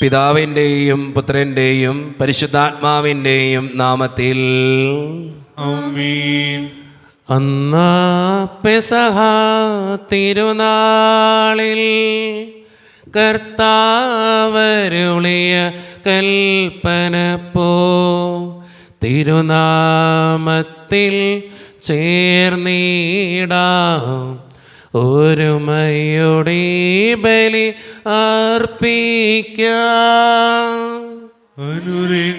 പിതാവിൻ്റെയും പുത്രൻ്റെയും പരിശുദ്ധാത്മാവിൻ്റെയും നാമത്തിൽ ആമേൻ. അന്നാ പെസഹ തിരുനാളിൽ കർത്താവരുളിയ കൽപ്പന പോ തിരുനാമത്തിൽ ചേർന്നിടാം ഒരുമയോടെ ബലി അർപ്പിക്കാം. അനുരഞ്ജിതരായി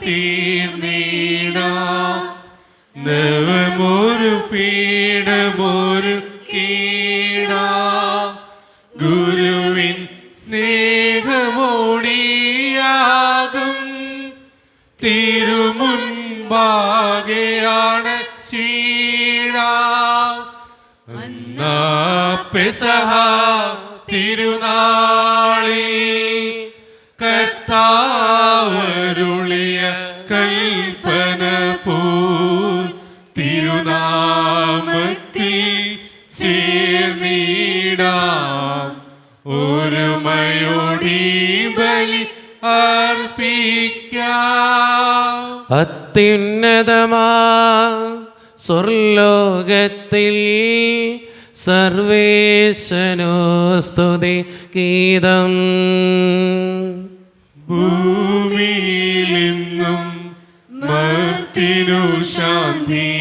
തീർന്നിടാം നവമൊരു പീഠമൊരു കീടാം ഗുരുവിൻ സ്നേഹമോടിയാകും തിരുമുൻപാകെയാണ് ചീടാം. അന്നാ പെസഹ തിരുനാളിൽ കർത്താവരുളിയ കൽപ്പന പോൽ തിരുനാമത്തിൽ ചേർന്നിടാം ഒരുമയോടെ ബലി അർപ്പിക്കാം. അത്യുന്നതമാ സ്വർലോകത്തിൽ സർവേശനോ സ്തുതി ഗീതം. ഭൂമിയിലെന്നും മർത്തിനു ശാന്തി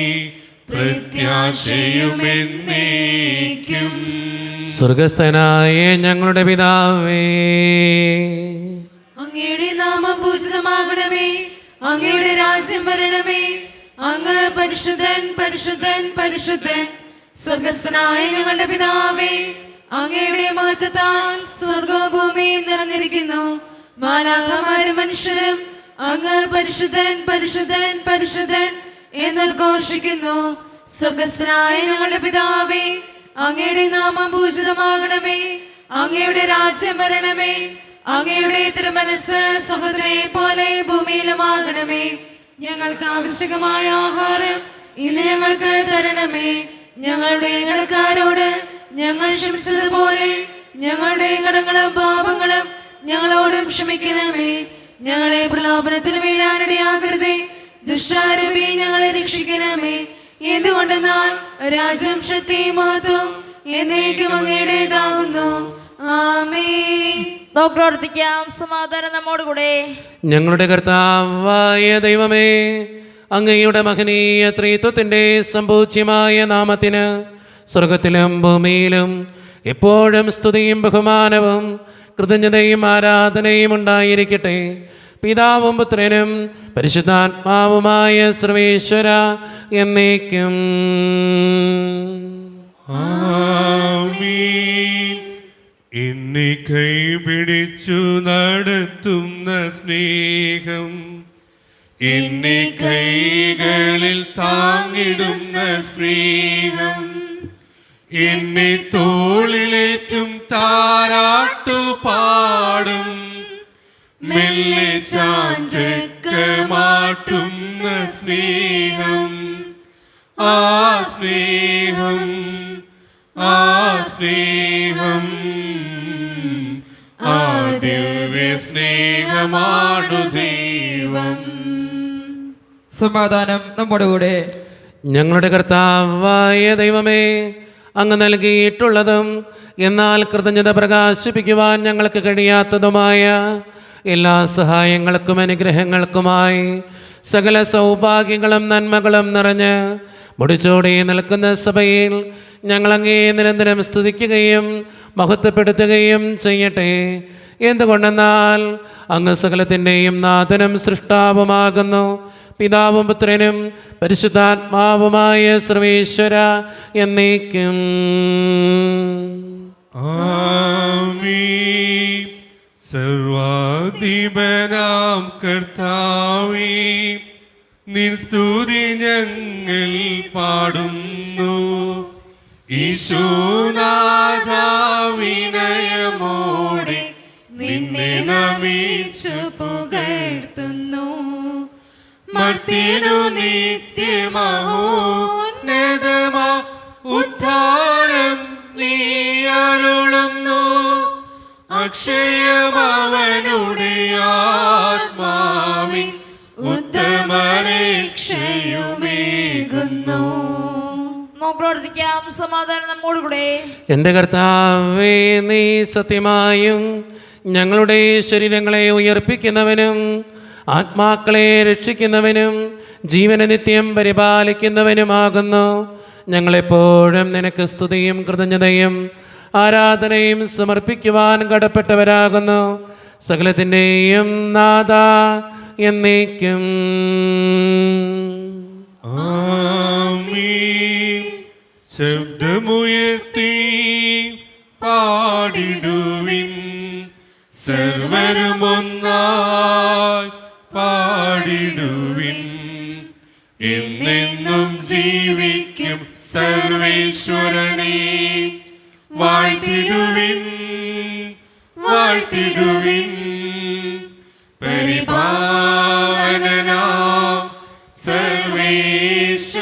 പ്രത്യാശയുമെന്നേക്കും. സ്വർഗസ്ഥനായ ഞങ്ങളുടെ പിതാവേ, അങ്ങയുടെ നാമം പൂജിതമാകണമേ, അങ്ങയുടെ രാജ്യം വരണമേ, അങ്ങ് പരിശുദ്ധൻ പരിശുദ്ധൻ പരിശുദ്ധൻ. സ്വർഗസ്ഥനായ ഞങ്ങളുടെ പിതാവേ, അങ്ങയുടെ മഹത്വത്താൽ സ്വർഗവും ഭൂമിയും നിറഞ്ഞിരിക്കുന്നു. മാലാഖമാരും മനുഷ്യരും അങ്ങ് പരിശുദ്ധൻ പരിശുദ്ധൻ പരിശുദ്ധൻ എന്നുദ്ഘോഷിക്കുന്നു. സ്വർഗസ്ഥനായ ഞങ്ങളുടെ പിതാവേ, അങ്ങയുടെ നാമം പൂജിതമാകണമേ, അങ്ങയുടെ രാജ്യം വരണമേ, അങ്ങയുടെ തിരുമനസ് സമുദ്രത്തെ പോലെ ഭൂമിയിലുമാകണമേ. ഞങ്ങൾക്ക് ആവശ്യമായ ആഹാരം ഇന്ന് ഞങ്ങൾക്ക് തരണമേ. ഞങ്ങളുടെ കടക്കാരോട് ഞങ്ങൾ ക്ഷമിച്ചതുപോലെ ഞങ്ങളുടെ കടങ്ങളും പാപങ്ങളും ഞങ്ങളോടും ക്ഷമിക്കണമേ. ഞങ്ങളെ പ്രലോഭനത്തിൽ വീഴാനിടയാകരുതേ, ദുഷ്ടാരൂപി ഞങ്ങളെ രക്ഷിക്കണമേ. എന്തുകൊണ്ടെന്നാൽ രാജ്യം ശക്തിയും മഹത്വം എന്നേക്കും അങ്ങയുടേതാകുന്നു. ആമേൻ. പ്രവർത്തിക്കാം. സമാധാനം നമ്മോടുകൂടെ. ഞങ്ങളുടെ കർത്താവായ ദൈവമേ, അങ്ങയുടെ മഹനീയ ത്രിത്വത്തിൻ്റെ സമ്പൂജ്യമായ നാമത്തിന് സ്വർഗത്തിലും ഭൂമിയിലും എപ്പോഴും സ്തുതിയും ബഹുമാനവും കൃതജ്ഞതയും ആരാധനയും ഉണ്ടായിരിക്കട്ടെ. പിതാവും പുത്രനും പരിശുദ്ധാത്മാവുമായ സർവേശ്വര എന്നേക്കും. ആമേൻ. എന്നെ കൈപിടിച്ചു നടത്തുന്ന സ്നേഹം, എന്നെ കൈകളിൽ താങ്ങിടുന്ന സ്നേഹം, എന്നെ തോളിലേറ്റും താരാട്ടു പാടും മെല്ലെ ചാഞ്ചക്കമാട്ടുന്ന സ്നേഹം, ആ സ്നേഹം, ആ സ്നേഹം, ആ ദിവ്യ സ്നേഹമാണു ദൈവം. സമാധാനം നമ്മുടെ കൂടെ. ഞങ്ങളുടെ കർത്താവായ ദൈവമേ, അങ്ങ് നൽകിയിട്ടുള്ളതും എന്നാൽ കൃതജ്ഞത പ്രകാശിപ്പിക്കുവാൻ ഞങ്ങൾക്ക് കഴിയാത്തതുമായ എല്ലാ സഹായങ്ങൾക്കും അനുഗ്രഹങ്ങൾക്കുമായി സകല സൗഭാഗ്യങ്ങളും നന്മകളും നിറഞ്ഞ് മുടിച്ചോടെ നിൽക്കുന്ന സഭയിൽ ഞങ്ങളങ്ങേ നിരന്തരം സ്തുതിക്കുകയും മഹത്വപ്പെടുത്തുകയും ചെയ്യട്ടെ. എന്തുകൊണ്ടെന്നാൽ അങ്ങ് സകലത്തിൻ്റെയും നാഥനും സൃഷ്ടാവുമാകുന്നു. പിതാവും പുത്രനും പരിശുദ്ധാത്മാവുമായ സർവേശ്വര എന്നേക്കും. ആമേൻ. സർവാധിപനാം കർത്താവേ, നിൻ സ്തുതി ഞങ്ങൾ പാടുന്നു. ഈശോനാഥാ വിനയമോടെ നിന്നെ നമിച്ചു പുകഴ്ത്തുന്നു. മർത്തിനു നിത്യമഹോന്നതമാ ഉദ്ധാരം നീ അരുളുന്നു. അക്ഷയമവനുടെ ആത്മാവിൻ ഉത്തമരക്ഷയുമേകുന്നു. നമുക്ക് പ്രാർത്ഥിക്കാം. സമാധാനം നമ്മോടുകൂടെ. എൻ്റെ കർത്താവേ, നീ സത്യമായും ഞങ്ങളുടെ ശരീരങ്ങളെ ഉയർപ്പിക്കുന്നവനും ആത്മാക്കളെ രക്ഷിക്കുന്നവനും ജീവനെ നിത്യം പരിപാലിക്കുന്നവനുമാകുന്നു. ഞങ്ങളെപ്പോഴും നിനക്ക് സ്തുതിയും കൃതജ്ഞതയും ആരാധനയും സമർപ്പിക്കുവാൻ കടപ്പെട്ടവരാകുന്നു. സകലത്തിൻ്റെയും നാഥ എന്നേക്കും. ആമീൻ. ശബ്ദമുയർത്തി പാടിടുവിൻ, സർവരും ഒന്നായി പാടിടുവിൻ. എന്നെന്നും ജീവിക്കും സർവേശ്വരനെ വാഴ്ത്തിടുവിൻ, വാഴ്ത്തിടുവിൻ. പരിപാവനാം സർവേശ,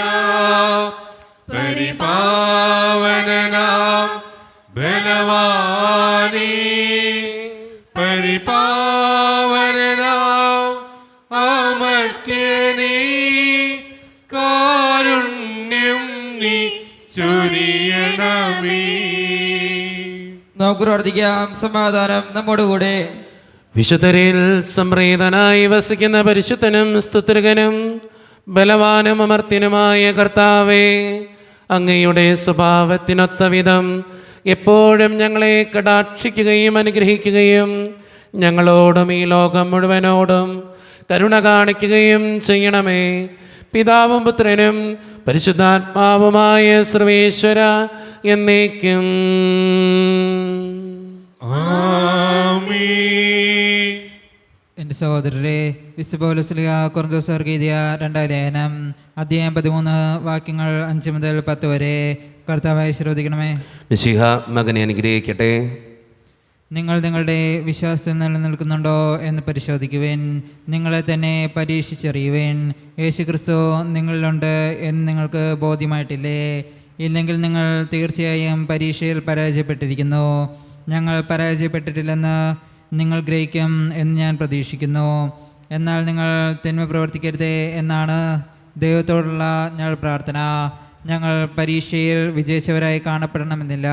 പരിപാവനാം ബലവാനേ, പരിപാവനാം അമർത്യനേ, കാരുണ്യം നീ ചൊരിയണമേ. നമുക്ക് പ്രാർത്ഥിക്കാം. സമാധാനം നമ്മോടുകൂടെ. വിശുദ്ധരിൽ സംപ്രീതനായി വസിക്കുന്ന പരിശുദ്ധനും സ്തുത്യർഹനും ബലവാനും അമർത്യനുമായ കർത്താവേ, അങ്ങയുടെ സ്വഭാവത്തിനൊത്ത വിധം എപ്പോഴും ഞങ്ങളെ കടാക്ഷിക്കുകയും അനുഗ്രഹിക്കുകയും ഞങ്ങളോടും ഈ ലോകം മുഴുവനോടും കരുണ കാണിക്കുകയും ചെയ്യണമേ. പിതാവും പുത്രനും പരിശുദ്ധാത്മാവുമായ സർവേശ്വര എന്നേക്കും. ആമീൻ. എൻ്റെ സഹോദരരെ, വിശുദ്ധ പൗലോസ് കൊറിന്തോസ്യർക്ക് എഴുതിയ 2 ലേഖനം അധ്യായം 13 വാക്യങ്ങൾ 5 മുതൽ 10 വരെ കർത്താവായി ശ്രദ്ധിക്കണമേ. മിശിഹ മകനെ അനുഗ്രഹിക്കട്ടെ. നിങ്ങൾ നിങ്ങളുടെ വിശ്വാസത്തിൽ നിലനിൽക്കുന്നുണ്ടോ എന്ന് പരിശോധിക്കുവേൻ. നിങ്ങളെ തന്നെ പരീക്ഷിച്ചറിയുവേൻ. യേശുക്രിസ്തു നിങ്ങളിലുണ്ട് എന്ന് നിങ്ങൾക്ക് ബോധ്യമായിട്ടില്ലേ? ഇല്ലെങ്കിൽ നിങ്ങൾ തീർച്ചയായും പരീക്ഷയിൽ പരാജയപ്പെട്ടിരിക്കുന്നു. ഞങ്ങൾ പരാജയപ്പെട്ടിട്ടില്ലെന്ന് നിങ്ങൾ ഗ്രഹിക്കും എന്ന് ഞാൻ പ്രതീക്ഷിക്കുന്നു. എന്നാൽ നിങ്ങൾ തിന്മ പ്രവർത്തിക്കരുതേ എന്നാണ് ദൈവത്തോടുള്ള ഞങ്ങൾ പ്രാർത്ഥന. ഞങ്ങൾ പരീക്ഷയിൽ വിജയിച്ചവരായി കാണപ്പെടണമെന്നില്ല.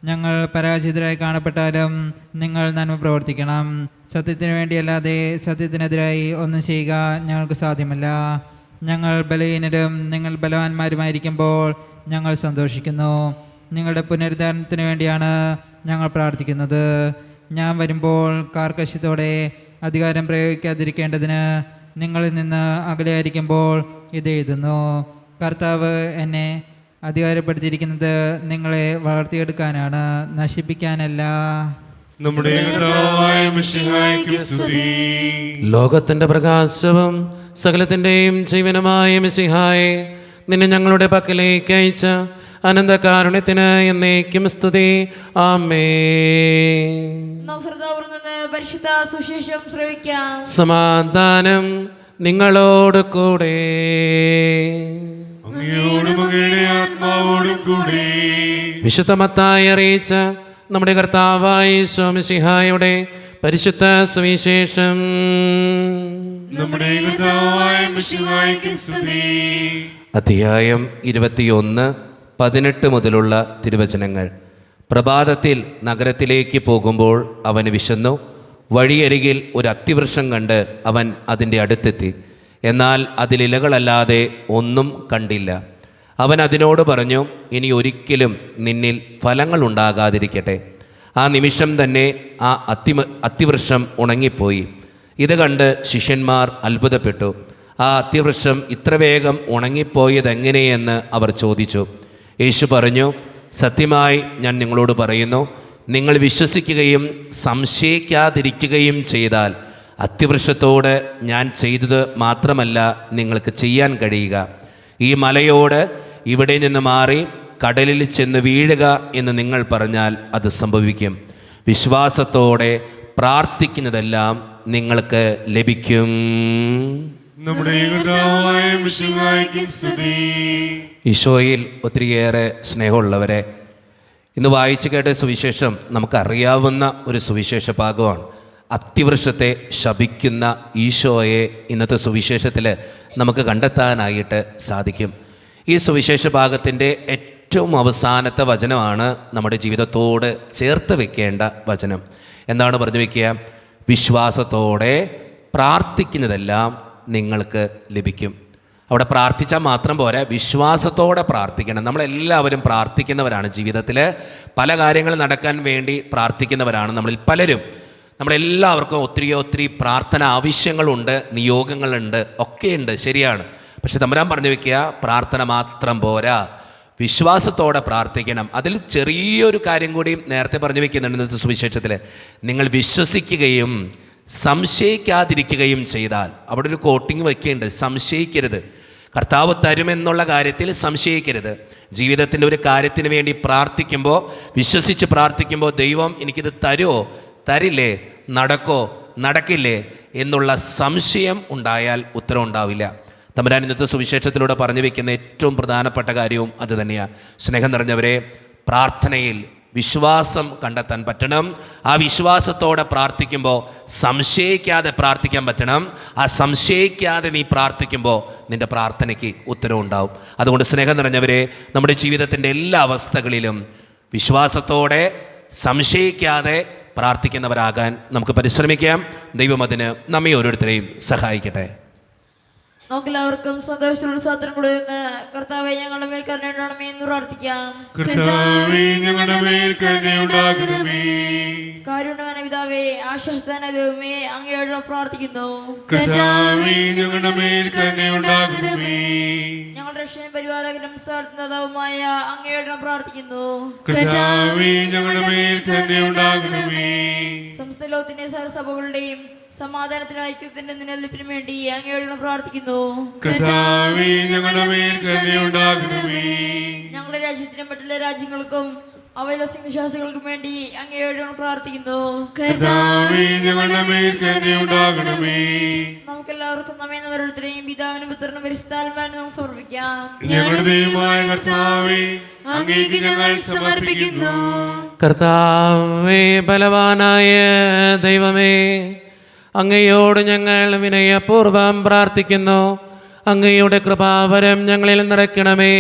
ഞങ്ങൾ പരാജിതരായി കാണപ്പെട്ടാലും നിങ്ങൾ നന്മ പ്രവർത്തിക്കണം. സത്യത്തിന് വേണ്ടിയല്ലാതെ സത്യത്തിനെതിരായി ഒന്നും ചെയ്യുക ഞങ്ങൾക്ക് സാധ്യമല്ല. ഞങ്ങൾ ബലഹീനരും നിങ്ങൾ ബലവാന്മാരുമായിരിക്കുമ്പോൾ ഞങ്ങൾ സന്തോഷിക്കുന്നു. നിങ്ങളുടെ പുനരുദ്ധാരണത്തിന് വേണ്ടിയാണ് ഞങ്ങൾ പ്രാർത്ഥിക്കുന്നത്. ഞാൻ വരുമ്പോൾ കാർക്കശ്യത്തോടെ അധികാരം പ്രയോഗിക്കാതിരിക്കേണ്ടതിന് നിങ്ങളിൽ നിന്ന് അകലെയായിരിക്കുമ്പോൾ ഇത് എഴുതുന്നു. കർത്താവ് എന്നെ അധികാരപ്പെടുത്തിയിരിക്കുന്നത് നിങ്ങളെ വളർത്തിയെടുക്കാനാണ്, നശിപ്പിക്കാനല്ല. നമ്മുടെ കർത്താവായ മിശിഹായ്ക്ക് സ്തുതി. ലോകത്തിൻ്റെ പ്രകാശവും സകലത്തിൻ്റെയും ജീവനുമായ മിശിഹായെ, നിന്നെ ഞങ്ങളുടെ പക്കലേക്ക് അയച്ച അനന്തകാരുണ്യത്തിന് എന്നേക്കും സ്തുതി. ആമേൻ. നമുക്ക് ശ്രദ്ധാപൂർവ്വം നിന്ന് പരിശുദ്ധ സുവിശേഷം ശ്രവിക്കാം. സമാധാനം നിങ്ങളോട് കൂടെ. അങ്ങയോടും അങ്ങയുടെ ആത്മാവോടും കൂടെ. വിശുദ്ധ മത്തായി അറിയിച്ച നമ്മുടെ കർത്താവായ ഈശോ മിശിഹായുടെ പരിശുദ്ധ സുവിശേഷം. നമ്മുടെ കർത്താവായ മിശിഹായ്ക്ക് സ്തുതി. അധ്യായം 21, 18 മുതലുള്ള തിരുവചനങ്ങൾ. പ്രഭാതത്തിൽ നഗരത്തിലേക്ക് പോകുമ്പോൾ അവന് വിശന്നു. വഴിയരികിൽ ഒരു അത്തിവൃക്ഷം കണ്ട് അവൻ അതിൻ്റെ അടുത്തെത്തി. എന്നാൽ അതിലിലകളല്ലാതെ ഒന്നും കണ്ടില്ല. അവൻ അതിനോട് പറഞ്ഞു, ഇനി ഒരിക്കലും നിന്നിൽ ഫലങ്ങൾ ഉണ്ടാകാതിരിക്കട്ടെ. ആ നിമിഷം തന്നെ ആ അത്തിവൃക്ഷം ഉണങ്ങിപ്പോയി. ഇത് കണ്ട് ശിഷ്യന്മാർ അത്ഭുതപ്പെട്ടു. ആ അത്തിവൃക്ഷം ഇത്ര വേഗം ഉണങ്ങിപ്പോയതെങ്ങനെയെന്ന് അവർ ചോദിച്ചു. യേശു പറഞ്ഞു, സത്യമായി ഞാൻ നിങ്ങളോട് പറയുന്നു, നിങ്ങൾ വിശ്വസിക്കുകയും സംശയിക്കാതിരിക്കുകയും ചെയ്താൽ അത്തിവൃക്ഷത്തോട് ഞാൻ ചെയ്തത് മാത്രമല്ല നിങ്ങൾക്ക് ചെയ്യാൻ കഴിയുക. ഈ മലയോട് ഇവിടെ നിന്ന് മാറി കടലിൽ ചെന്ന് വീഴുക എന്ന് നിങ്ങൾ പറഞ്ഞാൽ അത് സംഭവിക്കും. വിശ്വാസത്തോടെ പ്രാർത്ഥിക്കുന്നതെല്ലാം നിങ്ങൾക്ക് ലഭിക്കും. നമ്മുടെ കർത്താവായ മിശിഹായ്ക്ക് സ്തുതി. ഈശോയിൽ ഒത്തിരിയേറെ സ്നേഹമുള്ളവരെ, ഇന്ന് വായിച്ചു കേട്ട സുവിശേഷം നമുക്കറിയാവുന്ന ഒരു സുവിശേഷ ഭാഗമാണ്. അത്തിവൃക്ഷത്തെ ശപിക്കുന്ന ഈശോയെ ഇന്നത്തെ സുവിശേഷത്തിൽ നമുക്ക് കണ്ടെത്താനായിട്ട് സാധിക്കും. ഈ സുവിശേഷ ഭാഗത്തിൻ്റെ ഏറ്റവും അവസാനത്തെ വചനമാണ് നമ്മുടെ ജീവിതത്തോട് ചേർത്ത് വെക്കേണ്ട വചനം. എന്താണ് പറഞ്ഞു വയ്ക്കുക? വിശ്വാസത്തോടെ പ്രാർത്ഥിക്കുന്നതെല്ലാം നിങ്ങൾക്ക് ലഭിക്കും. അവിടെ പ്രാർത്ഥിച്ചാൽ മാത്രം പോരാ, വിശ്വാസത്തോടെ പ്രാർത്ഥിക്കണം. നമ്മളെല്ലാവരും പ്രാർത്ഥിക്കുന്നവരാണ്. ജീവിതത്തിൽ പല കാര്യങ്ങൾ നടക്കാൻ വേണ്ടി പ്രാർത്ഥിക്കുന്നവരാണ് നമ്മളിൽ പലരും. നമ്മളെല്ലാവർക്കും ഒത്തിരി പ്രാർത്ഥന ആവശ്യങ്ങളുണ്ട്, നിയോഗങ്ങളുണ്ട്, ഒക്കെയുണ്ട്, ശരിയാണ്. പക്ഷെ തമ്പുരാൻ പറഞ്ഞു വയ്ക്കുക, പ്രാർത്ഥന മാത്രം പോരാ, വിശ്വാസത്തോടെ പ്രാർത്ഥിക്കണം. അതിൽ ചെറിയൊരു കാര്യം കൂടി നേരത്തെ പറഞ്ഞു വയ്ക്കുന്നുണ്ട് ഇന്നത്തെ സുവിശേഷത്തിൽ. നിങ്ങൾ വിശ്വസിക്കുകയും സംശയിക്കാതിരിക്കുകയും ചെയ്താൽ, അവിടെ ഒരു കോട്ടിങ് വയ്ക്കേണ്ടത്, സംശയിക്കരുത്. കർത്താവ് തരുമെന്നുള്ള കാര്യത്തിൽ സംശയിക്കരുത്. ജീവിതത്തിൻ്റെ ഒരു കാര്യത്തിന് വേണ്ടി പ്രാർത്ഥിക്കുമ്പോൾ, വിശ്വസിച്ച് പ്രാർത്ഥിക്കുമ്പോൾ, ദൈവം എനിക്കിത് തരുമോ, തരില്ലേ, നടക്കോ, നടക്കില്ലേ എന്നുള്ള സംശയം ഉണ്ടായാൽ ഉത്തരം ഉണ്ടാവില്ല. തമ്പുരാൻ ഇന്നത്തെ സുവിശേഷത്തിലൂടെ പറഞ്ഞു വയ്ക്കുന്ന ഏറ്റവും പ്രധാനപ്പെട്ട കാര്യവും അത് തന്നെയാണ്. സ്നേഹം നിറഞ്ഞവരെ, പ്രാർത്ഥനയിൽ വിശ്വാസം കണ്ടെത്താൻ പറ്റണം. ആ വിശ്വാസത്തോടെ പ്രാർത്ഥിക്കുമ്പോൾ സംശയിക്കാതെ പ്രാർത്ഥിക്കാൻ പറ്റണം. ആ സംശയിക്കാതെ നീ പ്രാർത്ഥിക്കുമ്പോൾ നിൻ്റെ പ്രാർത്ഥനയ്ക്ക് ഉത്തരവും ഉണ്ടാവും. അതുകൊണ്ട് സ്നേഹം നിറഞ്ഞവരെ, നമ്മുടെ ജീവിതത്തിൻ്റെ എല്ലാ അവസ്ഥകളിലും വിശ്വാസത്തോടെ സംശയിക്കാതെ പ്രാർത്ഥിക്കുന്നവരാകാൻ നമുക്ക് പരിശ്രമിക്കാം. ദൈവം അതിന് നമ്മെ ഓരോരുത്തരെയും സഹായിക്കട്ടെ. നമുക്കെല്ലാവർക്കും സന്തോഷത്തോട് സാത്രം കൊടുക്കുന്ന കർത്താവെ ഞങ്ങളുടെ മേൽ കരുണയുണ്ടാകണമേ എന്ന് പ്രാർത്ഥിക്കാം. കർത്താവേ, ഞങ്ങളുടെ മേൽ കരുണയുണ്ടാകണമേ. കാരുണ്യവാനായ പിതാവേ, ആശ്വാസദായകനായ ദൈവമേ, അങ്ങയോട് പ്രാർത്ഥിക്കുന്നു. കർത്താവേ, ഞങ്ങളുടെ മേൽ കരുണയുണ്ടാകണമേ. ഞങ്ങളുടെ രക്ഷയും പരിപാലകനും സാർത്ഥനാഥവുമായ അങ്ങയോട് പ്രാർത്ഥിക്കുന്നു. കർത്താവേ, ഞങ്ങളുടെ മേൽ കരുണയുണ്ടാകണമേ. സമസ്ത ലോകത്തിന്റെ സഹസഭകളുടെയും സമാധാനത്തിനും ഐക്യത്തിന്റെ നിലനിൽപ്പിനും വേണ്ടി അങ്ങയോട് പ്രാർത്ഥിക്കുന്നു. കർത്താവേ, ഞങ്ങളുടെ മേൽ കരുണയുണ്ടാകണമേ. ഞങ്ങളുടെ രാജ്യത്തിനും മറ്റുള്ള രാജ്യങ്ങൾക്കും അവയിലെ വിശ്വാസികൾക്കും വേണ്ടി അങ്ങയോട് പ്രാർത്ഥിക്കുന്നു. കർത്താവേ, ഞങ്ങളുടെ മേൽ കരുണയുണ്ടാകണമേ. നമുക്കെല്ലാവർക്കും നമ്മെ ഓരോരുത്തരെയും പിതാവിനും പുത്രനും പരിശുദ്ധാത്മാവിനും നമുക്ക് സമർപ്പിക്കാം. ഞങ്ങളുടെ ദൈവമായ കർത്താവേ, അങ്ങേക്ക് ഞങ്ങൾ സമർപ്പിക്കുന്നു. കർത്താവേ, ബലവാനായ ദൈവമേ, അങ്ങയോട് ഞങ്ങൾ വിനയപൂർവം പ്രാർത്ഥിക്കുന്നു. അങ്ങയുടെ കൃപാവരം ഞങ്ങളിൽ നിറയ്ക്കണമേ.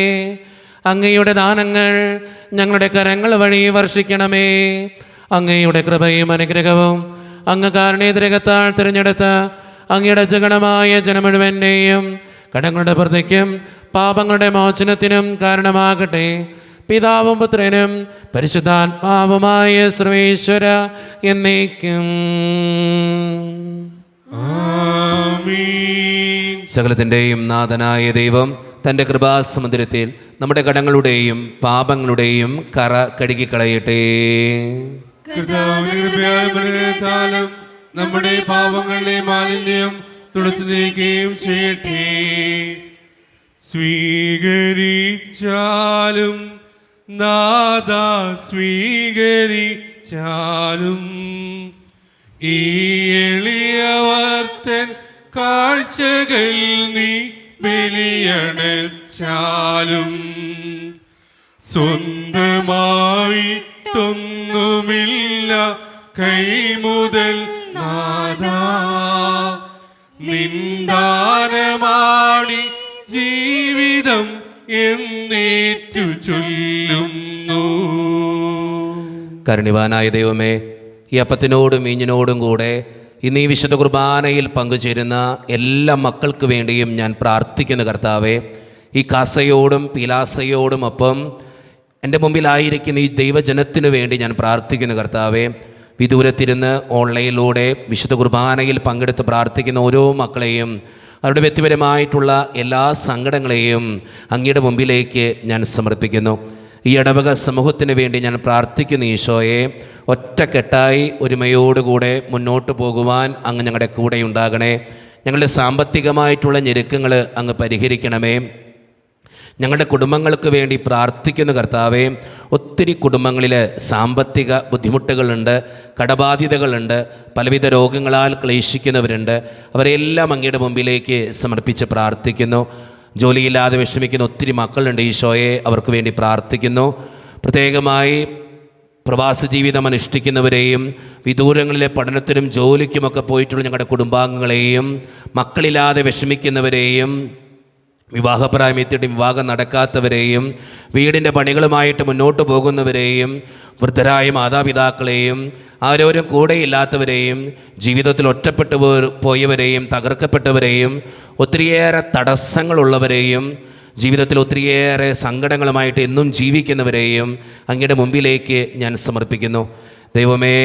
അങ്ങയുടെ ദാനങ്ങൾ ഞങ്ങളുടെ കരങ്ങൾ വഴി വർഷിക്കണമേ. അങ്ങയുടെ കൃപയും അനുഗ്രഹവും അങ്ങ് കാരുണ്യതിരകത്താൽ തിരഞ്ഞെടുത്ത അങ്ങയുടെ ജഗണമായ ജനം മുഴുവൻ്റെയും കടങ്ങളുടെ പ്രതിക്കും പാപങ്ങളുടെ മോചനത്തിനും കാരണമാകട്ടെ. പിതാവും പുത്രനും പരിശുദ്ധാത്മാവുമായ സർവേശ്വര എന്നേക്കും. ആമീൻ. സകലത്തിൻ്റെയും നാഥനായ ദൈവം തൻ്റെ കൃപാസമുദ്രത്തിൽ നമ്മുടെ കടങ്ങളുടെയും പാപങ്ങളുടെയും കറ കഴുകിക്കളയട്ടെ. കർത്താവിന്റെ കൃപയാൽ പരിഗ്രഹത്താലും നമ്മുടെ പാപങ്ങളുടെ മാലിന്യം തുടച്ചു നീക്കുകയും ചെയ്യട്ടെ. സ്വീകരിച്ചാലും നാഥ, സ്വീകരിച്ചാലും ഈ എളിയവർത്തൻ കാഴ്ചകൾ നീ ബലിയണച്ചാലും സ്വന്തമായിട്ടൊന്നുമില്ല കൈമുതൽ നാഥാ, നിന്ദാനമാണി ജീവിതം എന്നേറ്റു ചൊല്ലുന്നു. കാരുണ്യവാനായ ദൈവമേ, ഈ അപ്പത്തിനോടും മീഞ്ഞിനോടും കൂടെ ഇന്ന് ഈ വിശുദ്ധ കുർബാനയിൽ പങ്കുചേരുന്ന എല്ലാ മക്കൾക്ക് വേണ്ടിയും ഞാൻ പ്രാർത്ഥിക്കുന്നു. കർത്താവേ, ഈ കാസയോടും പീലാസയോടും ഒപ്പം എൻ്റെ മുമ്പിലായിരിക്കുന്ന ഈ ദൈവജനത്തിനു വേണ്ടി ഞാൻ പ്രാർത്ഥിക്കുന്നു. കർത്താവേ, വിദൂരത്തിരുന്ന് ഓൺലൈനിലൂടെ വിശുദ്ധ കുർബാനയിൽ പങ്കെടുത്ത് പ്രാർത്ഥിക്കുന്ന ഓരോ മക്കളെയും അവരുടെ വ്യക്തിപരമായിട്ടുള്ള എല്ലാ സങ്കടങ്ങളെയും അങ്ങയുടെ മുമ്പിലേക്ക് ഞാൻ സമർപ്പിക്കുന്നു. ഈ ഇടവക സമൂഹത്തിന് വേണ്ടി ഞാൻ പ്രാർത്ഥിക്കുന്നു. ഈശോയെ, ഒറ്റക്കെട്ടായി ഒരുമയോടുകൂടെ മുന്നോട്ട് പോകുവാൻ അങ്ങ് ഞങ്ങളുടെ കൂടെ ഉണ്ടാകണേ. ഞങ്ങളുടെ സാമ്പത്തികമായിട്ടുള്ള ഞെരുക്കങ്ങൾ അങ്ങ് പരിഹരിക്കണമേ. ഞങ്ങളുടെ കുടുംബങ്ങൾക്ക് വേണ്ടി പ്രാർത്ഥിക്കുന്ന കർത്താവേ, ഒത്തിരി കുടുംബങ്ങളിൽ സാമ്പത്തിക ബുദ്ധിമുട്ടുകളുണ്ട്, കടബാധ്യതകളുണ്ട്, പലവിധ രോഗങ്ങളാൽ ക്ലേശിക്കുന്നവരുണ്ട്. അവരെല്ലാം അങ്ങയുടെ മുമ്പിലേക്ക് സമർപ്പിച്ച് പ്രാർത്ഥിക്കുന്നു. ജോലിയില്ലാതെ വിഷമിക്കുന്ന ഒത്തിരി മക്കളുണ്ട് ഈശോയെ, അവർക്ക് വേണ്ടി പ്രാർത്ഥിക്കുന്നു. പ്രത്യേകമായി പ്രവാസ ജീവിതം അനുഷ്ഠിക്കുന്നവരെയും വിദൂരങ്ങളിലെ പഠനത്തിനും ജോലിക്കുമൊക്കെ പോയിട്ടുള്ള ഞങ്ങളുടെ കുടുംബാംഗങ്ങളെയും, മക്കളില്ലാതെ വിഷമിക്കുന്നവരെയും, വിവാഹപ്രായമെത്തിയിട്ട് വിവാഹം നടക്കാത്തവരെയും, വീടിൻ്റെ പണികളുമായിട്ട് മുന്നോട്ട് പോകുന്നവരെയും, വൃദ്ധരായ മാതാപിതാക്കളെയും, ആരോരും കൂടെയില്ലാത്തവരെയും, ജീവിതത്തിൽ ഒറ്റപ്പെട്ടു പോയവരെയും, തകർക്കപ്പെട്ടവരെയും, ഒത്തിരിയേറെ തടസ്സങ്ങളുള്ളവരെയും, ജീവിതത്തിൽ ഒത്തിരിയേറെ സങ്കടങ്ങളുമായിട്ട് എന്നും ജീവിക്കുന്നവരെയും അങ്ങയുടെ മുമ്പിലേക്ക് ഞാൻ സമർപ്പിക്കുന്നു. ദൈവമേ,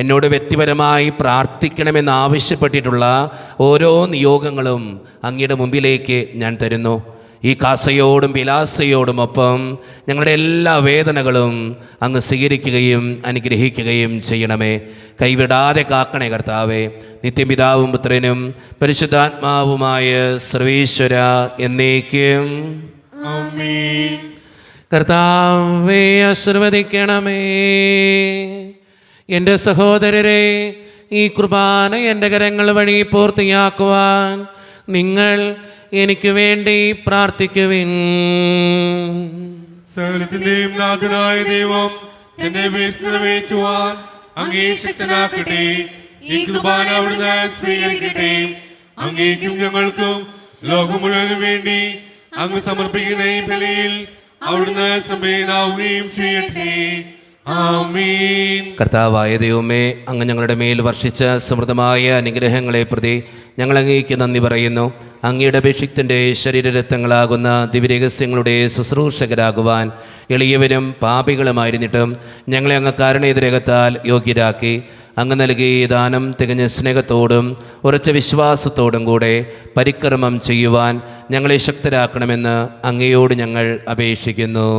എന്നോട് വ്യക്തിപരമായി പ്രാർത്ഥിക്കണമെന്ന് ആവശ്യപ്പെട്ടിട്ടുള്ള ഓരോ നിയോഗങ്ങളും അങ്ങയുടെ മുമ്പിലേക്ക് ഞാൻ തരുന്നു. ഈ കാസയോടും വിലാസയോടുമൊപ്പം ഞങ്ങളുടെ എല്ലാ വേദനകളും അങ്ങ് സ്വീകരിക്കുകയും അനുഗ്രഹിക്കുകയും ചെയ്യണമേ. കൈവിടാതെ കാക്കണേ കർത്താവേ. നിത്യപിതാവും പുത്രനും പരിശുദ്ധാത്മാവുമായ സർവേശ്വര എന്നേക്കും. കർത്താവേ, ആശീർവദിക്കണമേ. എൻ്റെ സഹോദരരെ, ഈ കുർബാന എൻ്റെ കരങ്ങൾ വഴി പൂർത്തിയാക്കുവാൻ നിങ്ങൾ എനിക്ക് വേണ്ടി പ്രാർത്ഥിക്കുവിൻ. സകലത്തിന്റെയും നാഥനായ ദൈവം എന്നെ നിറവേറ്റുവാൻ അങ്ങേ ശക്തനാക്കട്ടെ. ഈ കുർബാന അവിടുന്ന് സ്വീകരിക്കട്ടെ. അങ്ങേക്കും ഞങ്ങൾക്കും ലോകം മുഴുവനും വേണ്ടി അങ്ങ് സമർപ്പിക്കുന്ന ഈ ബലിയിൽ അവിടുന്ന് സംവേദനാവുകയും ചെയ്യട്ടെ. ആമീൻ. കർത്താവായ ദൈവമേ, അങ്ങ് ഞങ്ങളുടെ മേൽ വർഷിച്ച സമൃദ്ധമായ അനുഗ്രഹങ്ങളെ പ്രതി ഞങ്ങൾ അങ്ങേക്ക് നന്ദി പറയുന്നു. അങ്ങയുടെ അഭിഷിക്തൻ്റെ ശരീരരത്നങ്ങളാകുന്ന ദിവ്യരഹസ്യങ്ങളുടെ ശുശ്രൂഷകരാകുവാൻ എളിയവരും പാപികളുമായിരുന്നിട്ടും ഞങ്ങളെ അങ്ങ് കാരുണ്യരേഖത്താൽ യോഗ്യരാക്കി. അങ്ങ് നൽകിയ ദാനം തികഞ്ഞ സ്നേഹത്തോടും ഉറച്ച വിശ്വാസത്തോടും കൂടെ പരിക്രമം ചെയ്യുവാൻ ഞങ്ങളെ ശക്തരാക്കണമെന്ന് അങ്ങയോട് ഞങ്ങൾ അപേക്ഷിക്കുന്നു.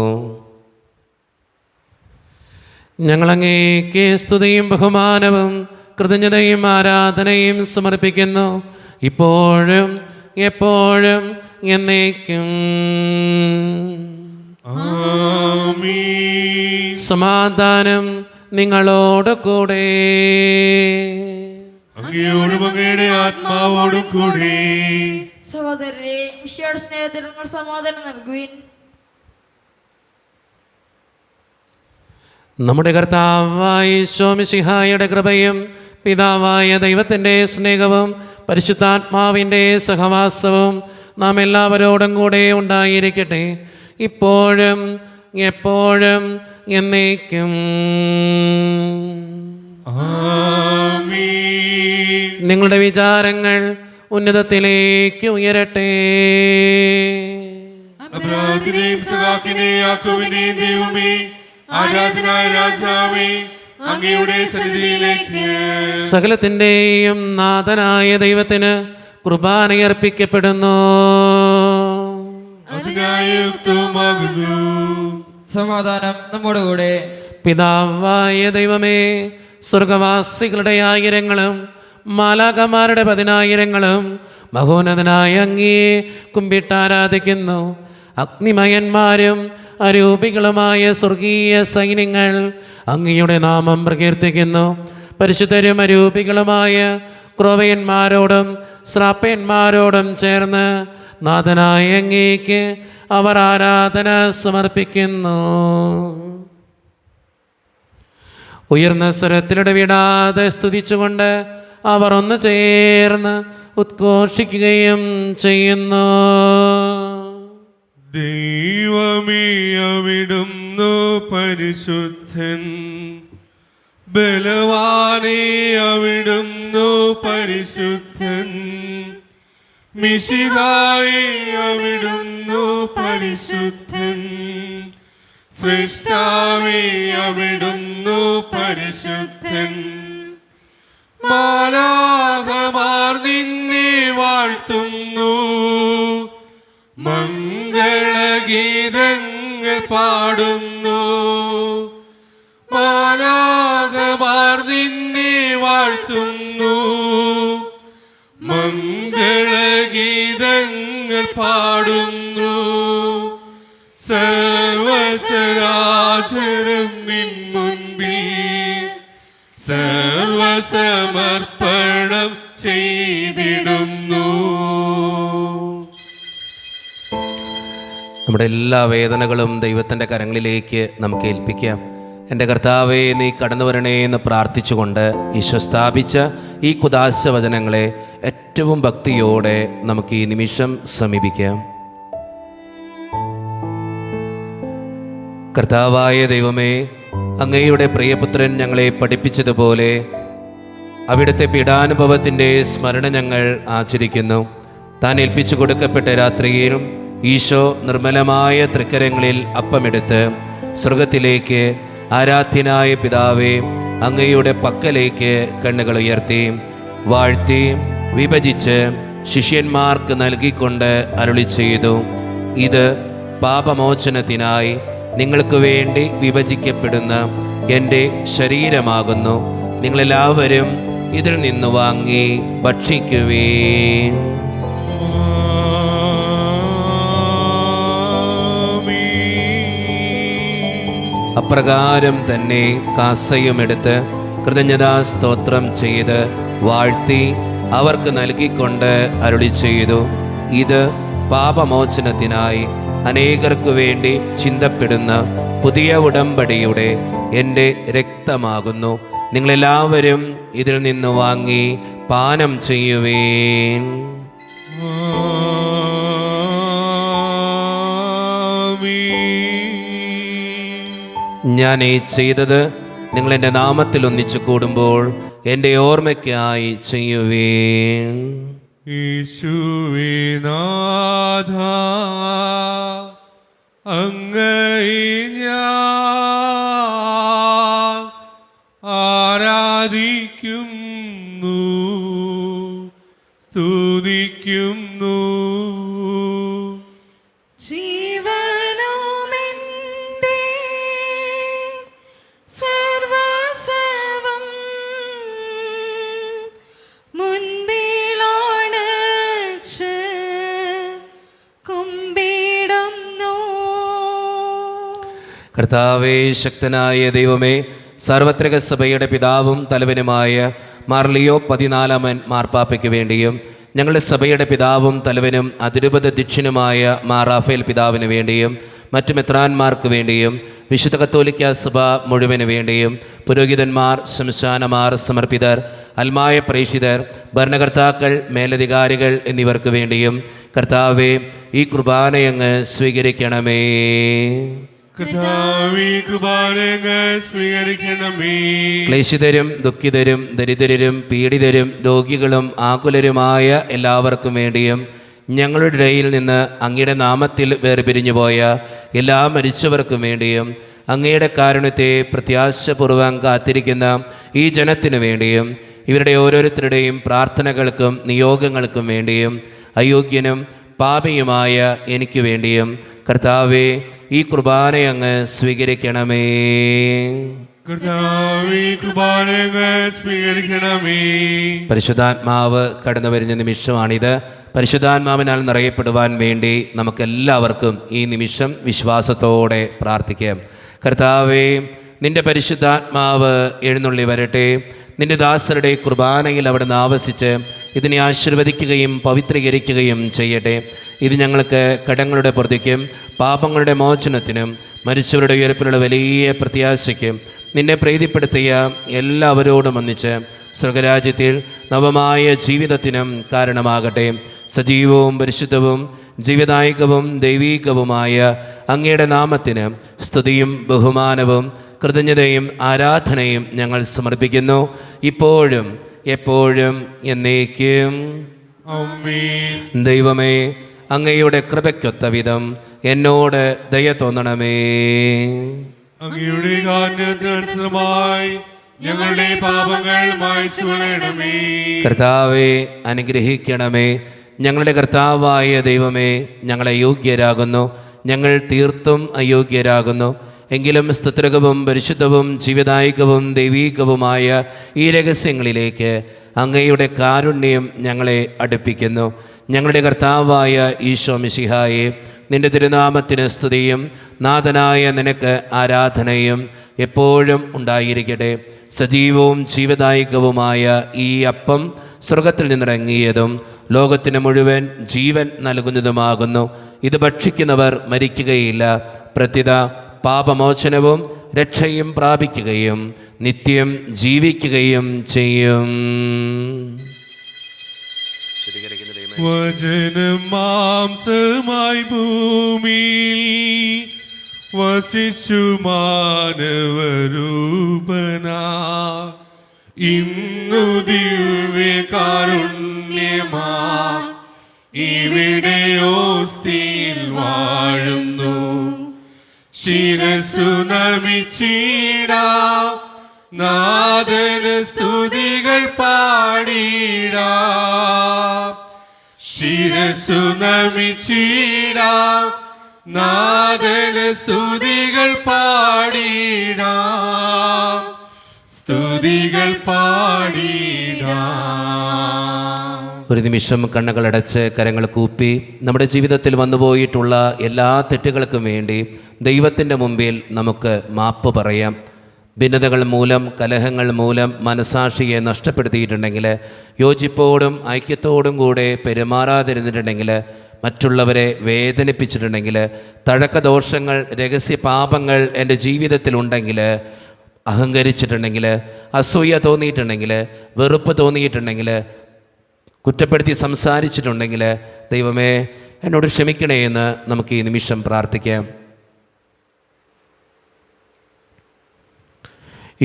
ഞങ്ങളങ്ങേക്ക് സ്തുതിയും ബഹുമാനവും കൃതജ്ഞതയും ആരാധനയും സമർപ്പിക്കുന്നു, ഇപ്പോഴും എപ്പോഴും എന്നേക്കും. ആമീൻ. സമാധാനം നിങ്ങളോട് കൂടെ. അങ്ങയോടും അങ്ങയുടെ ആത്മാവോടും കൂടി. സഹോദരരെ, മിശിഹായുടെ സ്നേഹത്തിൽ നിങ്ങൾ സമാധാനം നൽകുവിൻ. നമ്മുടെ കർത്താവായ ഈശോ മിശിഹായുടെ കൃപയും പിതാവായ ദൈവത്തിൻ്റെ സ്നേഹവും പരിശുദ്ധാത്മാവിൻ്റെ സഹവാസവും നാം എല്ലാവരോടും കൂടെ ഉണ്ടായിരിക്കട്ടെ, ഇപ്പോഴും എപ്പോഴും എന്നേക്കും. ആമീൻ. നിങ്ങളുടെ വിചാരങ്ങൾ ഉന്നതത്തിലേക്ക് ഉയരട്ടെ. അബ്രാഹാമിനെയും ഇസ്ഹാക്കിനെയും യാക്കോബിനെയും ദൈവമേ, ആരാധനായ രാജാവേ, അങ്ങയുടെ സന്നിധിയിലേക്ക് സകലത്തിൻ്റെയും നാഥനായ ദൈവത്തിന് കുർബാനയർപ്പിക്കപ്പെടുന്നു. അതിനായുക്തമാകുന്നു. സമാധാനം നമ്മോടുകൂടെ. പിതാവായ ദൈവമേ, സ്വർഗവാസികളുടെ ആയിരങ്ങളും മാലാഖമാരുടെ 10,000ങ്ങളും മഹോന്നതനായ അങ്ങയെ കുമ്പിട്ടാരാധിക്കുന്നു. അഗ്നിമയന്മാരും അരൂപികളുമായ സ്വർഗീയ സൈന്യങ്ങൾ അങ്ങയുടെ നാമം പ്രകീർത്തിക്കുന്നു. പരിശുദ്ധരും അരൂപികളുമായ ക്രോവയന്മാരോടും ശ്രാപ്പയന്മാരോടും ചേർന്ന് നാഥനായ അങ്ങേക്ക് അവർ ആരാധന സമർപ്പിക്കുന്നു. ഉയർന്ന സ്വരത്തിലിടവിടാതെ സ്തുതിച്ചുകൊണ്ട് അവർ ഒന്ന് ചേർന്ന് ഉദ്ഘോഷിക്കുകയും ചെയ്യുന്നു. ദൈവമേ, അവിടുന്നു പരിശുദ്ധൻ, ബലവാനേ അവിടുന്നു പരിശുദ്ധൻ, മിശിഹായേ അവിടുന്നു പരിശുദ്ധൻ, സൃഷ്ടാവേ അവിടുന്നു പരിശുദ്ധൻ. മാലാഖമാർ നിന്നെ വാഴ്ത്തുന്നു, മംഗളഗീതങ്ങൾ പാടുന്നു. മാലാഖമാർ നിന്നെ വാഴ്ത്തുന്നു, മംഗളഗീതങ്ങൾ പാടുന്നു. സർവസരാചരം നിൻ മുൻപിൽ സർവസമർപ്പണം ചെയ്തിടുന്നു. നമ്മുടെ എല്ലാ വേദനകളും ദൈവത്തിൻ്റെ കരങ്ങളിലേക്ക് നമുക്ക് ഏൽപ്പിക്കാം. എൻ്റെ കർത്താവേ, നീ കടന്നു വരണേ എന്ന് പ്രാർത്ഥിച്ചുകൊണ്ട് ഈശോ സ്ഥാപിച്ച ഈ കുദാശ വചനങ്ങളെ ഏറ്റവും ഭക്തിയോടെ നമുക്ക് ഈ നിമിഷം സമീപിക്കാം. കർത്താവായ ദൈവമേ, അങ്ങയുടെ പ്രിയപുത്രൻ ഞങ്ങളെ പഠിപ്പിച്ചതുപോലെ അവിടുത്തെ പീഡാനുഭവത്തിൻ്റെ സ്മരണ ഞങ്ങൾ ആചരിക്കുന്നു. താൻ ഏൽപ്പിച്ചു കൊടുക്കപ്പെട്ട രാത്രിയിൽ ഈശോ നിർമ്മലമായ തൃക്കരങ്ങളിൽ അപ്പമെടുത്ത് സ്വർഗത്തിലേക്ക് ആരാധ്യനായ പിതാവേ, അങ്ങയുടെ പക്കലേക്ക് കണ്ണുകൾ ഉയർത്തി വാഴ്ത്തി വിഭജിച്ച് ശിഷ്യന്മാർക്ക് നൽകിക്കൊണ്ട് അരുളി ചെയ്തു, ഇത് പാപമോചനത്തിനായി നിങ്ങൾക്ക് വേണ്ടി വിഭജിക്കപ്പെടുന്ന എൻ്റെ ശരീരമാകുന്നു. നിങ്ങളെല്ലാവരും ഇതിൽ നിന്ന് വാങ്ങി ഭക്ഷിക്കുവേൻ. അപ്രകാരം തന്നെ കാസയുമെടുത്ത് കൃതജ്ഞതാ സ്തോത്രം ചെയ്ത് വാഴ്ത്തി അവർക്ക് നൽകിക്കൊണ്ട് അരുളി ചെയ്തു, ഇത് പാപമോചനത്തിനായി അനേകർക്കു വേണ്ടി ചിന്തപ്പെടുന്ന പുതിയ ഉടമ്പടിയുടെ എൻ്റെ രക്തമാകുന്നു. നിങ്ങളെല്ലാവരും ഇതിൽ നിന്ന് വാങ്ങി പാനം ചെയ്യുവേൻ. ഞാൻ ഈ ചെയ്തത് നിങ്ങൾ എൻ്റെ നാമത്തിൽ ഒന്നിച്ചു കൂടുമ്പോൾ എൻ്റെ ഓർമ്മയ്ക്കായി ചെയ്യുവേൻ. യേശുവേ നാഥ, അങ്ങയെ ഞാൻ ആരാധിക്കുന്നു, സ്തുതിക്കുന്നു. കർത്താവേ, ശക്തനായ ദൈവമേ, സാർവത്രിക സഭയുടെ പിതാവും തലവനുമായ മാർ ലിയോ 14 മാർപ്പാപ്പയ്ക്ക് വേണ്ടിയും ഞങ്ങളുടെ സഭയുടെ പിതാവും തലവനും അതിരൂപതാധ്യക്ഷനുമായ മാർ റാഫേൽ പിതാവിന് വേണ്ടിയും മറ്റു മെത്രാന്മാർക്ക് വേണ്ടിയും വിശുദ്ധ കത്തോലിക്ക സഭ മുഴുവന് വേണ്ടിയും പുരോഹിതന്മാർ, ശംശാനമാർ, സമർപ്പിതർ, അൽമായ പ്രേക്ഷിതർ, ഭരണകർത്താക്കൾ, മേലധികാരികൾ എന്നിവർക്ക് വേണ്ടിയും കർത്താവേ, ഈ കുർബാനയങ്ങ് സ്വീകരിക്കണമേ. ക്ലേശിതരും ദുഃഖിതരും ദരിദ്രരും പീഡിതരും രോഗികളും ആകുലരുമായ എല്ലാവർക്കും വേണ്ടിയും ഞങ്ങളുടെ ഇടയിൽ നിന്ന് അങ്ങയുടെ നാമത്തിൽ വേർപിരിഞ്ഞുപോയ എല്ലാ മരിച്ചവർക്കും വേണ്ടിയും അങ്ങയുടെ കാരുണ്യത്തെ പ്രത്യാശപൂർവ്വം കാത്തിരിക്കുന്ന ഈ ജനത്തിനു വേണ്ടിയും ഇവരുടെ ഓരോരുത്തരുടെയും പ്രാർത്ഥനകൾക്കും നിയോഗങ്ങൾക്കും വേണ്ടിയും അയോഗ്യനും പാപിയുമായ എനിക്ക് വേണ്ടിയും കർത്താവേ, ഈ കുർബാനയങ്ങ് സ്വീകരിക്കണമേ. പരിശുദ്ധാത്മാവ് കടന്നു വരുന്ന നിമിഷമാണിത്. പരിശുദ്ധാത്മാവിനാൽ നിറയപ്പെടുവാൻ വേണ്ടി നമുക്കെല്ലാവർക്കും ഈ നിമിഷം വിശ്വാസത്തോടെ പ്രാർത്ഥിക്കാം. കർത്താവേ, നിന്റെ പരിശുദ്ധാത്മാവ് എഴുന്നള്ളി വരട്ടെ. നിന്റെ ദാസരുടെ കുർബാനയിൽ അവിടുന്ന് ആവസിച്ച് ഇതിനെ ആശീർവദിക്കുകയും പവിത്രീകരിക്കുകയും ചെയ്യട്ടെ. ഇത് ഞങ്ങൾക്ക് കടങ്ങളുടെ പ്രതിക്കും പാപങ്ങളുടെ മോചനത്തിനും മരിച്ചവരുടെ ഉയർപ്പിലുള്ള വലിയ പ്രത്യാശയ്ക്കും നിന്നെ പ്രീതിപ്പെടുത്തിയ എല്ലാവരോടും ഒന്നിച്ച് സ്വർഗരാജ്യത്തിൽ നവമായ ജീവിതത്തിനും കാരണമാകട്ടെ. സജീവവും പരിശുദ്ധവും ജീവദായകവും ദൈവീകവുമായ അങ്ങയുടെ നാമത്തിന് സ്തുതിയും ബഹുമാനവും കൃതജ്ഞതയും ആരാധനയും ഞങ്ങൾ സമർപ്പിക്കുന്നു, ഇപ്പോഴും എപ്പോഴും എന്നേക്കും. ദൈവമേ, അങ്ങയുടെ കൃപയ്ക്കൊത്ത വിധം എന്നോട് ദയ തോന്നണമേ. അങ്ങയുടെ കാരുണ്യത്തിനനുസൃതമായി ഞങ്ങളുടെ പാപങ്ങൾ മായ്ച്ചു കളയണമേ. കർത്താവെ, അനുഗ്രഹിക്കണമേ. ഞങ്ങളുടെ കർത്താവായ ദൈവമേ, ഞങ്ങളെ അയോഗ്യരാകുന്നു, ഞങ്ങൾ തീർത്തും അയോഗ്യരാകുന്നു. എങ്കിലും സ്തുത്യർഹവും പരിശുദ്ധവും ജീവദായകവും ദൈവീകവുമായ ഈ രഹസ്യങ്ങളിലേക്ക് അങ്ങയുടെ കാരുണ്യം ഞങ്ങളെ അടുപ്പിക്കുന്നു. ഞങ്ങളുടെ കർത്താവായ ഈശോ മിശിഹായെ, നിന്റെ തിരുനാമത്തിന് സ്തുതിയും നാഥനായ നിനക്ക് ആരാധനയും എപ്പോഴും ഉണ്ടായിരിക്കട്ടെ. സജീവവും ജീവദായകവുമായ ഈ അപ്പം സ്വർഗത്തിൽ നിന്നിറങ്ങിയതും ലോകത്തിന് മുഴുവൻ ജീവൻ നൽകുന്നതുമാകുന്നു. ഇത് ഭക്ഷിക്കുന്നവർ മരിക്കുകയില്ല, പ്രത്യുത പാപമോചനവും രക്ഷയും പ്രാപിക്കുകയും നിത്യം ജീവിക്കുകയും ചെയ്യും. വചനം മാംസമായി ഭൂമിയിൽ വസിച്ചു മാനവരൂപനാ ഇന്നു ദിവ്യകാരുണ്യമാ ഇവിടെ ഓസ്തിയിൽ വാഴുന്നു. ശിരസ്സു നമിച്ചിടാം നാഥന് സ്തുതികൾ പാടിടാം. ശിരസ്സു നമിച്ചിടാം നാഥന് സ്തുതികൾ പാടിടാം. സ്തുതികൾ പാടിടാം. ഒരു നിമിഷം കണ്ണുകളടച്ച് കരങ്ങൾ കൂപ്പി നമ്മുടെ ജീവിതത്തിൽ വന്നുപോയിട്ടുള്ള എല്ലാ തെറ്റുകൾക്കും വേണ്ടി ദൈവത്തിൻ്റെ മുമ്പിൽ നമുക്ക് മാപ്പ് പറയാം. ഭിന്നതകൾ മൂലം, കലഹങ്ങൾ മൂലം മനസാക്ഷിയെ നഷ്ടപ്പെടുത്തിയിട്ടുണ്ടെങ്കിൽ, യോജിപ്പോടും ഐക്യത്തോടും കൂടെ പെരുമാറാതിരുന്നിട്ടുണ്ടെങ്കിൽ, മറ്റുള്ളവരെ വേദനിപ്പിച്ചിട്ടുണ്ടെങ്കിൽ, തഴക്കദോഷങ്ങൾ, രഹസ്യ പാപങ്ങൾ എൻ്റെ ജീവിതത്തിലുണ്ടെങ്കിൽ, അഹങ്കരിച്ചിട്ടുണ്ടെങ്കിൽ, അസൂയ തോന്നിയിട്ടുണ്ടെങ്കിൽ, വെറുപ്പ് തോന്നിയിട്ടുണ്ടെങ്കിൽ, കുറ്റപ്പെടുത്തി സംസാരിച്ചിട്ടുണ്ടെങ്കിൽ, ദൈവമേ എന്നോട് ക്ഷമിക്കണേ എന്ന് നമുക്ക് ഈ നിമിഷം പ്രാർത്ഥിക്കാം.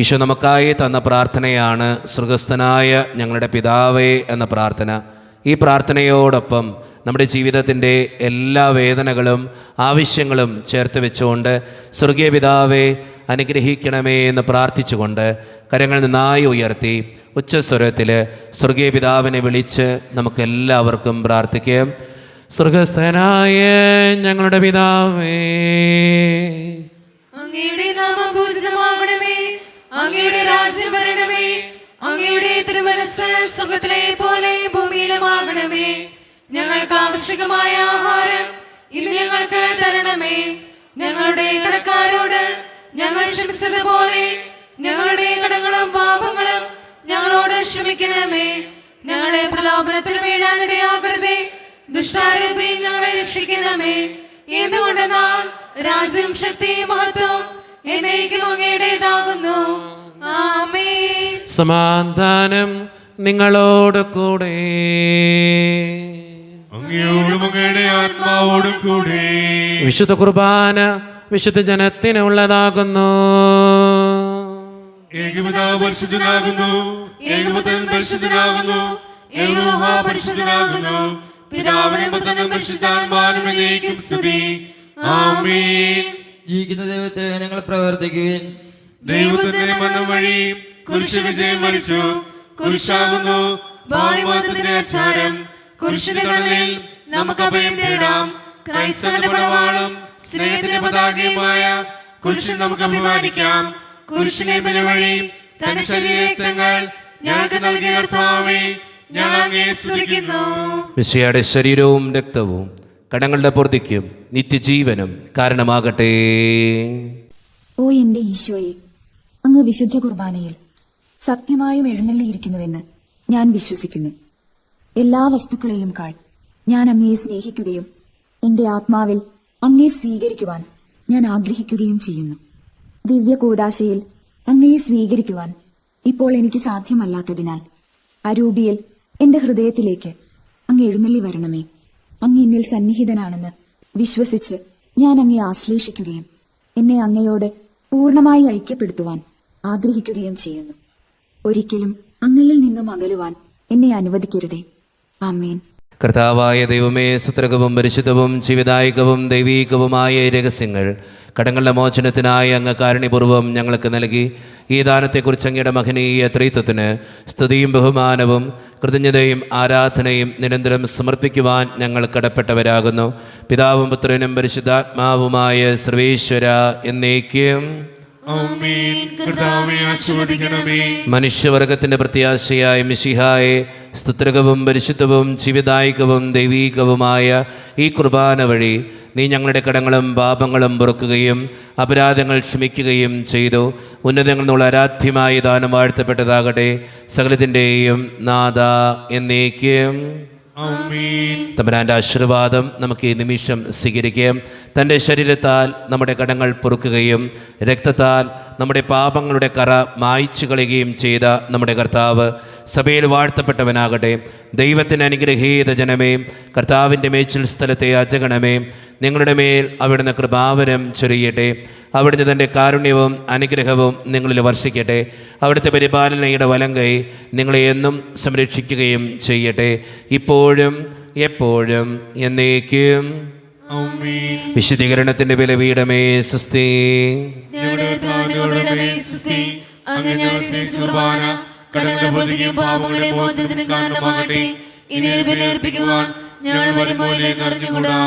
ഈശോ നമുക്കായി തന്ന പ്രാർത്ഥനയാണ് സ്വർഗസ്ഥനായ ഞങ്ങളുടെ പിതാവേ എന്ന പ്രാർത്ഥന. ഈ പ്രാർത്ഥനയോടൊപ്പം നമ്മുടെ ജീവിതത്തിൻ്റെ എല്ലാ വേദനകളും ആവശ്യങ്ങളും ചേർത്ത് വെച്ചുകൊണ്ട് സ്വർഗീയ പിതാവേ അനുഗ്രഹിക്കണമേ എന്ന് പ്രാർത്ഥിച്ചുകൊണ്ട് കരങ്ങൾ നന്നായി ഉയർത്തി ഉച്ചസ്വരത്തിൽ സ്വർഗീയ പിതാവിനെ വിളിച്ച് നമുക്കെല്ലാവർക്കും പ്രാർത്ഥിക്കാം. സ്വർഗസ്ഥനായ ഞങ്ങളുടെ പിതാവേ, അങ്ങയുടെ നാമം പൂജിതമാകണമേ, അങ്ങയുടെ രാജ്യം വരണമേ, അങ്ങയുടെ തിരുമനസ്സ് സ്വർഗ്ഗത്തിലെ പോലെ ഭൂമിയിലുമാകണമേ. ഞങ്ങൾക്ക് ആവശ്യമായ ആഹാരം ഇന്ന് ഞങ്ങൾക്ക് തരണമേ. ഞങ്ങളുടെ കടക്കാരോട് ഞങ്ങൾ ക്ഷമിച്ചതുപോലെ ഞങ്ങളുടെ കടങ്ങളും പാപങ്ങളും ഞങ്ങളോട് ക്ഷമിക്കണമേ. ഞങ്ങളെ പ്രലോഭനത്തിൽ വീഴാനിടയാകരുതേ, ദുഷ്ടാരൂപി ഞങ്ങളെ രക്ഷിക്കണമേ. എന്തുകൊണ്ടെന്നാൽ രാജ്യം, ശക്തി, മഹത്വം എന്നേക്കും അങ്ങയുടേതാകുന്നു. ആമേൻ. സമാധാനം നിങ്ങളോട് കൂടെ. അങ്ങയോടും അങ്ങയുടെ ആത്മാവോടും കൂടെ. വിശുദ്ധ കുർബാന വിശുദ്ധ ജനത്തിനുള്ളതാകുന്നു. ഏകപിതാവ് പരിശുദ്ധനാകുന്നു, ഏകപുത്രൻ പരിശുദ്ധനാകുന്നു, ഏകരൂഹ പരിശുദ്ധനാകുന്നു. പിതാവിനും പുത്രനും പരിശുദ്ധാത്മാവിനും എന്നേക്കും സ്തുതി. ആമേൻ. ജീവിക്കുന്ന ദൈവത്തെ നിങ്ങൾ പ്രവർത്തിക്കുവിൻ. ദൈവത്തിന്റെ മരണം വഴി കുരിശ് വിജയം വരിച്ചു. കുരിശാകുന്നു ഭാവിമതത്തിന്റെ ആചാരം. കുരിശിന്റെ തണലിൽ നമുക്ക് അഭയം തേടാം. ക്രൈസ്തവന്റെ പടവാളും സ്നേഹത്തിന്റെ പതാകയുമായ കുരിശിൽ നമുക്ക് അഭിമാനിക്കാം. കുരിശിലെ ബലി വഴി തന്റെ ശരീരരക്തങ്ങൾ ഞങ്ങൾക്ക് നൽകിയ കർത്താവേ, ഞങ്ങൾ അങ്ങയെ സ്തുതിക്കുന്നു. മിശിഹായുടെ ശരീരവും രക്തവും കടങ്ങളുടെ പൊറുതിക്കും നിത്യജീവനും കാരണമാകട്ടെ. ഓ എന്റെ ഈശോയെ, അങ്ങ് വിശുദ്ധ കുർബാനയിൽ സത്യമായും എഴുന്നള്ളിയിരിക്കുന്നുവെന്ന് ഞാൻ വിശ്വസിക്കുന്നു. എല്ലാ വസ്തുക്കളെയും കാൾ ഞാൻ അങ്ങയെ സ്നേഹിക്കുകയും എന്റെ ആത്മാവിൽ അങ്ങയെ സ്വീകരിക്കുവാൻ ഞാൻ ആഗ്രഹിക്കുകയും ചെയ്യുന്നു. ദിവ്യ കൂദാശയിൽ അങ്ങയെ സ്വീകരിക്കുവാൻ ഇപ്പോൾ എനിക്ക് സാധ്യമല്ലാത്തതിനാൽ അരൂപിയിൽ എന്റെ ഹൃദയത്തിലേക്ക് അങ്ങ് എഴുന്നള്ളി വരണമേ. അങ്ങ് എന്നിൽ സന്നിഹിതനാണെന്ന് വിശ്വസിച്ച് ഞാൻ അങ്ങയെ ആശ്ലേഷിക്കുകയും എന്നെ അങ്ങയോട് പൂർണ്ണമായി ഐക്യപ്പെടുത്തുവാൻ ആഗ്രഹിക്കുകയും ചെയ്യുന്നു. ഒരിക്കലും അങ്ങയിൽ നിന്നും അകലുവാൻ എന്നെ അനുവദിക്കരുതേ. ആമേൻ. കർത്താവായ ദൈവമേ, സുത്രകവും പരിശുദ്ധവും ജീവിതായികവും ദൈവീകവുമായ ഈ രഹസ്യങ്ങൾ കടങ്ങളുടെ മോചനത്തിനായി അങ്ങ് കാരുണ്യപൂർവ്വം ഞങ്ങൾക്ക് നൽകി. ഈ ദാനത്തെക്കുറിച്ച് അങ്ങയുടെ മഹനീയ ത്രിത്വത്തിന് സ്തുതിയും ബഹുമാനവും കൃതജ്ഞതയും ആരാധനയും നിരന്തരം സമർപ്പിക്കുവാൻ ഞങ്ങൾ കടപ്പെട്ടവരാകുന്നു. പിതാവും പുത്രനും പരിശുദ്ധാത്മാവുമായ സർവേശ്വര എന്നേക്കും. ആമേൻ. കർത്താവേ ആശീർവദിക്കണമേ. മനുഷ്യവർഗത്തിന്റെ പ്രത്യാശയായ മിശിഹായെ, സ്തുത്രകവും പരിശുദ്ധവും ജീവിതായികവും ദൈവീകവുമായ ഈ കുർബാന വഴി നീ ഞങ്ങളുടെ കടങ്ങളും പാപങ്ങളും പൊറുക്കുകയും അപരാധങ്ങൾ ക്ഷമിക്കുകയും ചെയ്തു. ഉന്നതങ്ങളിൽ നിന്നുള്ള ആരാധ്യമായ ദാനം വാഴ്ത്തപ്പെട്ടതാകട്ടെ. സകലത്തിൻ്റെയും നാഥ എന്നേക്കും. ആമേൻ. തമ്പുരാന്റെ ആശീർവാദം നമുക്ക് ഈ നിമിഷം സ്വീകരിക്കാം. തൻ്റെ ശരീരത്താൽ നമ്മുടെ കടങ്ങൾ പൊറുക്കുകയും രക്തത്താൽ നമ്മുടെ പാപങ്ങളുടെ കറ മായ്ച്ചു കളയുകയും ചെയ്ത നമ്മുടെ കർത്താവ് സഭയിൽ വാഴ്ത്തപ്പെട്ടവനാകട്ടെ. ദൈവത്തിന് അനുഗ്രഹീത ജനമേ, കർത്താവിൻ്റെ മേച്ചിൽ സ്ഥലത്തെ യാചകണമേ, നിങ്ങളുടെ മേൽ അവിടുന്ന് കൃപാവരം ചൊരിയട്ടെ. അവിടുന്ന് തൻ്റെ കാരുണ്യവും അനുഗ്രഹവും നിങ്ങളിൽ വർഷിക്കട്ടെ. അവിടുത്തെ പരിപാലനയുടെ വലങ്കൈ നിങ്ങളെ എന്നും സംരക്ഷിക്കുകയും ചെയ്യട്ടെ, ഇപ്പോഴും എപ്പോഴും എന്നേക്കും. ആമേൻ. വിശുദ്ധീകരണത്തിന്റെ ബലപീഠമേ സ്വസ്തി. ഞങ്ങളുടെ കർത്താവിനോടുകൂടെ സ്തുതി. അങ്ങ് ഞങ്ങളുടെ സ്നേഹിത കുർബാന കടങ്ങളുടെ പൊറുതിക്കും പാപങ്ങളുടെ മോചനത്തിനും കാരണമാകട്ടെ. ഇനി ഒരു ബലി അർപ്പിക്കുവാൻ ഞങ്ങൾ വരുമ്പോൾ അറിഞ്ഞുകൂടാ.